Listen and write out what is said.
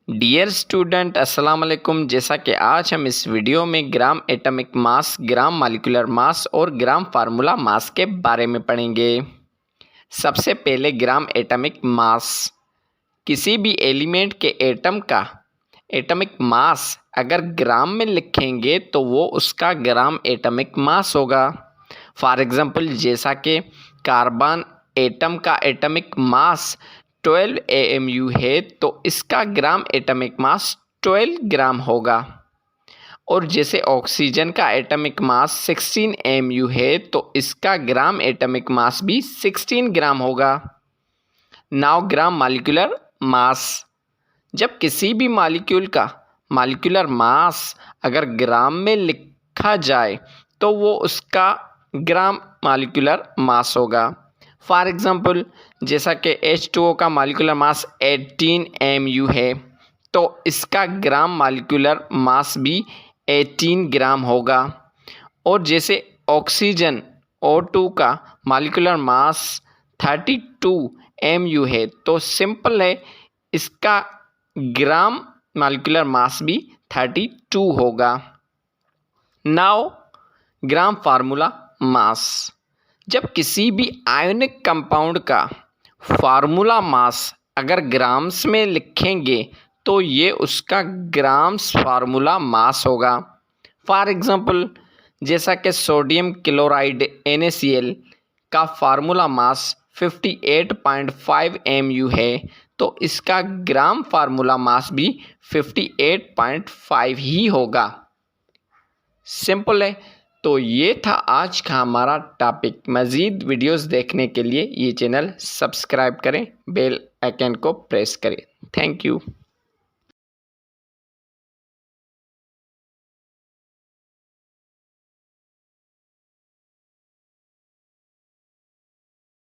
Dear student अस्सलाम वालेकुम। जैसा कि आज हम इस वीडियो में gram atomic mass, gram molecular mass और ग्राम फार्मूला मास के बारे में पढ़ेंगे। सबसे पहले ग्राम एटॉमिक मास। किसी भी एलिमेंट के एटम का एटॉमिक मास अगर ग्राम में लिखेंगे तो वो उसका ग्राम एटॉमिक मास होगा। फॉर एग्जांपल जैसा कि कार्बन एटम का एटॉमिक मास 12 AMU है तो इसका ग्राम एटॉमिक मास 12 ग्राम होगा। और जैसे ऑक्सीजन का एटॉमिक मास 16 AMU है तो इसका ग्राम एटॉमिक मास भी 16 ग्राम होगा। Now gram molecular mass. जब किसी भी मॉलिक्यूल का मॉलिक्यूलर मास अगर ग्राम में लिखा जाए तो वो उसका ग्राम मॉलिक्यूलर मास होगा। फॉर एग्जांपल जैसा कि H2O का मॉलिक्यूलर मास 18 AMU है तो इसका ग्राम मॉलिक्यूलर मास भी 18 ग्राम होगा। और जैसे ऑक्सीजन O2 का मॉलिक्यूलर मास 32 AMU है तो सिंपल है, इसका ग्राम मॉलिक्यूलर मास भी 32 होगा। नाउ ग्राम फार्मूला मास। जब किसी भी आयनिक कंपाउंड का फार्मूला मास अगर ग्राम्स में लिखेंगे तो ये उसका ग्राम्स फार्मूला मास होगा। फॉर एग्जांपल जैसा कि सोडियम क्लोराइड NaCl का फार्मूला मास 58.5 AMU है तो इसका ग्राम फार्मूला मास भी 58.5 ही होगा। सिंपल है। तो ये था आज का हमारा टॉपिक। मज़ीद वीडियोस देखने के लिए ये चैनल सब्सक्राइब करें, बेल आइकन को प्रेस करें। Thank you.